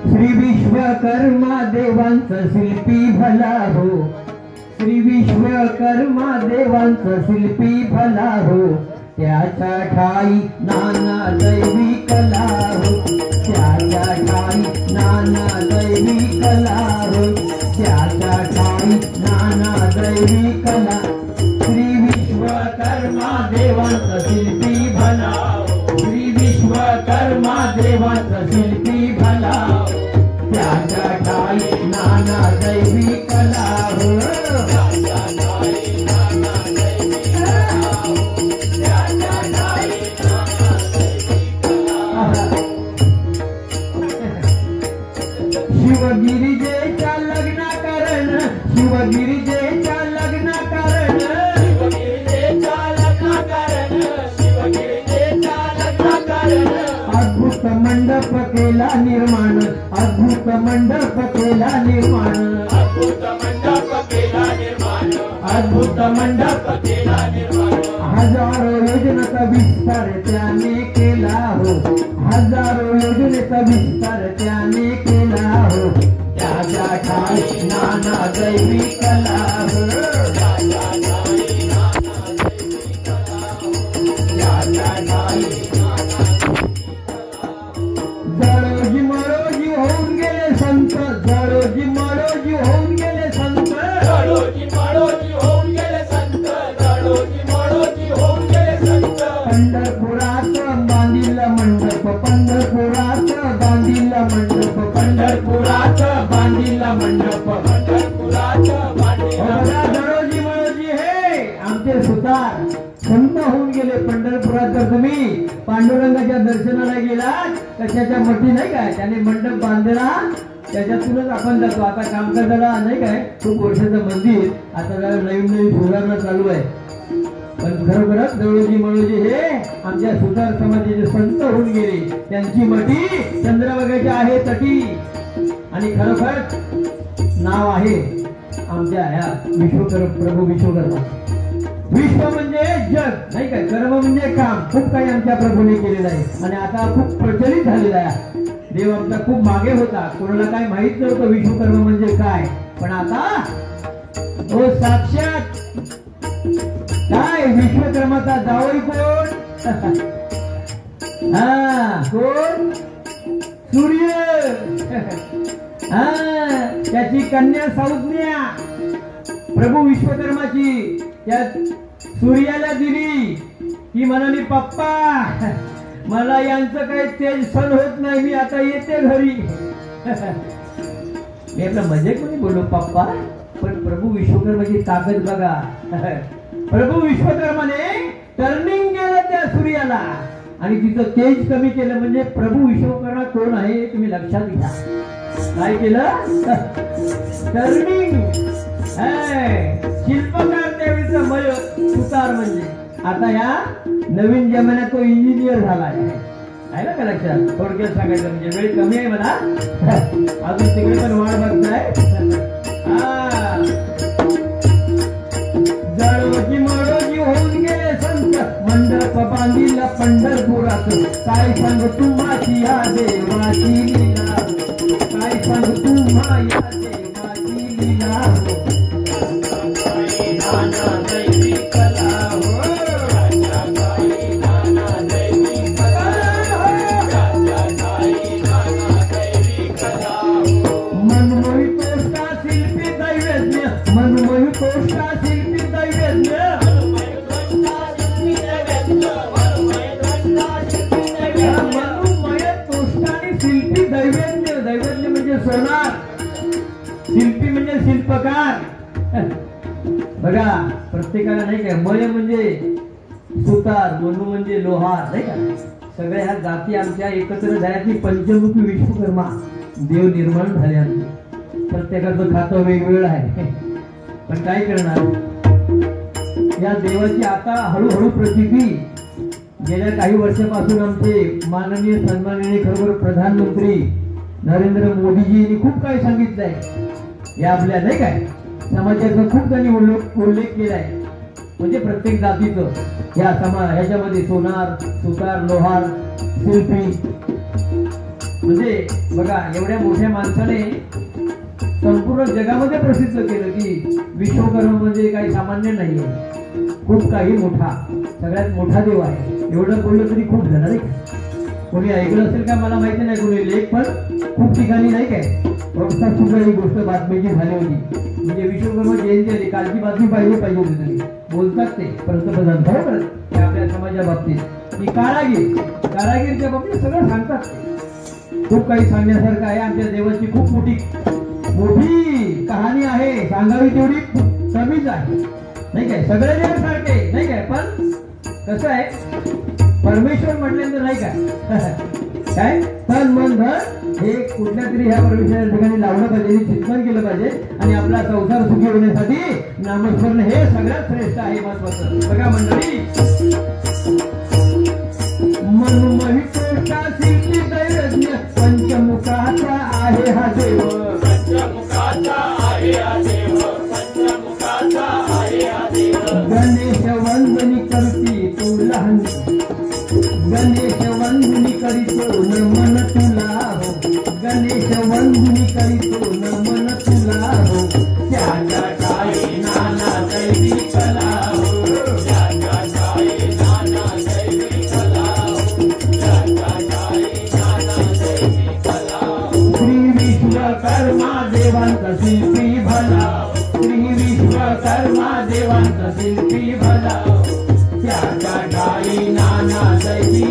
श्री विश्वकर्मा देवांचा शिल्पी भला हो, श्री विश्वकर्मा देवांचा शिल्पी भला हो, त्याच्या ठाई नाना दैवी कला हो, त्याच्या ठाई नाना दैवी कला हो, त्याच्या ठाई नाना दैवी कला। श्री विश्वकर्मा देवांचा शिल्पी भला हो, श्री विश्वकर्मा देवांचा शिल्पी भला हो, त्याच्या ठाई नाना दैवी कला हो, त्याच्या ठाई नाना दैवी कला हो, त्याच्या ठाई नाना दैवी कला। शिवगिरीजेच्या लग्नाकरण, शिवगिरीजेच्या लग्नाकरण, शिवगिरीजेच्या लग्नाकरण, शिवगिरीजेच्या लग्नाकरण। अद्भुत मंडप केला निर्माण, अद्भुत मंडप केला निर्माण, अद्भुत मंडप केला निर्माण, अद्भुत मंडप केला निर्माण। हजारो योजनेचा विस्तार त्याने केला हो, हजारो योजनेचा विस्तार त्याने केला हो, त्याच्या ठाई नाना दैवी कला हो, त्याच्या ठाई नाना दैवी कला हो, त्याच्या ठाई नाना जळोजी मळोजी होऊन गेले संत, जळोजी मळोजी होऊन गेले संत, जळोजी मळोजी होऊन गेले संत, जळोजी मळोजी होऊन गेले संत। पंढरपुरात बांधिला मंडप, पंढरपुरात बांधिला मंडप, पंढरपुरात बांधिला मंडप, पंढरपुरात बांधिला। जळोजी मळोजी हे आमचे सुतार संत होऊन गेले पंढरपुरात। जर तुम्ही पांडुरंगाच्या दर्शनाला गेलात कशाच्या मठी नाही काय त्याने मंडप बांधला, त्याच्यातूनच आपण जातो। आता कामकाजाला नाही काय खूप वर्षाचं मंदिर, आता जरा नवीन नवीन सुधारणा चालू आहे, पण खरोखरच जळोजी मळोजी हे आमच्या सुतार समाजाचे संत होऊन गेले। त्यांची मठी चंद्रभागेच्या आहे तटी, आणि खरोखर नाव आहे आमच्या ह्या प्रभू विश्वकर्मा। विश्व म्हणजे जग नाही काय, कर्म म्हणजे काम, खूप काही आमच्या प्रभूने केलेलं आहे आणि आता खूप प्रचलित झालेला आहे। देव आमचा खूप मागे होता, कोणाला काय माहित नव्हतं विश्वकर्मा म्हणजे काय, पण आता तो साक्षात काय विश्वकर्माचा जावई कोण? हा कोण? सूर्य। त्याची कन्या संज्ञा प्रभू विश्वकर्माची त्या सूर्याला दिली, की म्हणाली पप्पा मला यांचं काही तेज सहन होत नाही, मी आता येते घरी। मी आपल्या मजेक मध्ये बोललो पप्पा, पण प्रभू विश्वकर्माची ताकद बघा। प्रभू विश्वकर्माने टर्निंग केलं त्या सूर्याला आणि तिचं तेज कमी केलं, म्हणजे प्रभू विश्वकर्मा कोण आहे तुम्ही लक्षात घ्या। काय केलं? टर्निंग। शिल्पकार त्यावेळीचा मय सुतार म्हणजे, आता या नवीन जमान्यात तो इंजिनियर झाला आहे ना का लक्षात? थोडक्यात सांगायचं म्हणजे वेळ कमी आहे मला, अजून तिकडे पण वाट बघताय। जळोजी मळोजी होऊन गेले संत, मंडप बांधिला पंढरपुरात, काय सांग तुम्हाची या देवाची लीला, काय सांग तुम्हा या देवाची लीला हो, नाना दैवी कला हो, त्याच्या ठाई नाना दैवी कला हो, त्याच्या ठाई नाना दैवी कला हो। मनमोही तोष्टा शिल्पी दैवज्ञ, मनमोही तोष्टा शिल्पी दैवज्ञ, मनमोही तोष्टा शिल्पी दैवज्ञ, मनमोही तोष्टा शिल्पी दैवज्ञ, मनमोही तोष्टा आणि शिल्पी दैवज्ञ। दैवज्ञ म्हणजे सोनार, शिल्पी म्हणजे शिल्पकार। बघा प्रत्येकाला नाही काय, मय म्हणजे सुतार, मनु म्हणजे लोहार नाही का, सगळ्या ह्या जाती आमच्या एकत्र झाल्या की पंचमुखी विश्वकर्मा देव निर्माण झाले। प्रत्येकाचं खातं वेगवेगळं आहे, पण काय करणार, या देवाची आता हळूहळू प्रचिती गेल्या काही वर्षापासून आमचे माननीय सन्माननीय खरोखर प्रधानमंत्री नरेंद्र मोदीजींनी खूप काही सांगितलंय या आपल्या नाही काय समाजाचा, खूप त्यांनी उल्लेख केलाय, म्हणजे प्रत्येक जातीचं ह्याच्यामध्ये सोनार, सुतार, लोहार, शिल्पी म्हणजे बघा एवढ्या मोठ्या माणसाने संपूर्ण जगामध्ये प्रसिद्ध केलं की विश्वकर्मा म्हणजे काही सामान्य नाहीये, खूप काही मोठा, सगळ्यात मोठा देव आहे. एवढं बोललं तरी खूप झालं नाही. कोणी ऐकलं असेल का मला माहिती नाही, कोणी लेख पण खूप ठिकाणी नाही काय प्रसाद सुद्धा ही गोष्ट बातमीची झाली होती. म्हणजे विश्वकर्मा जयंती आली, कालची बातमी पाहिजे होती तुम्ही. बोलतात ते पंतप्रधान बरोबर ते आपल्या समाजा बाबतीत की कारागीरच्या बाबतीत सगळं सांगतात. खूप काही सांगण्यासारखं आहे. आमच्या देवाची खूप मोठी कहाणी आहे, सांगावी तेवढी कमीच आहे नाही काय. सगळे देव सारखे नाही काय, पण कसं आहे परमेश्वर म्हटल्यानंतर नाही काय तन मन धन हे कुठल्या तरी ह्या परमेश्वराच्या ठिकाणी लावलं पाहिजे, चिंतन केलं पाहिजे आणि आपला संसार सुखी होण्यासाठी नामस्मरण हे सगळ्यात श्रेष्ठ आहे, महत्वाचं. बघा मंडळी, मनुमहिष्ठा सिद्धी दैवज्ञ पंचमुखाचा आहे हा देव, पंचमुखाचा आहे हा देव, पंचमुखाचा आहे हा देव. गणेश वंदनी करती तू लहान, गणेश वंदनी करीतो नमन तुला हो, गणेश वंदनी करीतो नमन तुला हो. त्याच्या ठाई नाना दैवी कला हो, त्याच्या ठाई नाना दैवी कला हो, त्याच्या ठाई नाना दैवी कला हो. श्री विश्वकर्मा देवांचा शिल्पी भला, श्री विश्वकर्मा देवांचा शिल्पी भला, त्याच्या ठाई नाना दैवी